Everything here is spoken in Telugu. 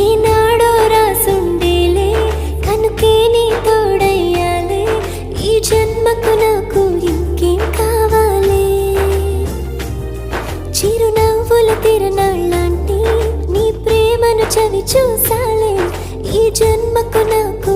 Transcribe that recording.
ఏనాడో రాసుండేలే కనుకే నీ తోడయ్యాలే ఈ జన్మకు నాకు ఇంకేం కావాలి చిరునవ్వుల తిరణాళ్ళంటి నీ ప్రేమను చవి చూసాలే ఈ జన్మకు నాకు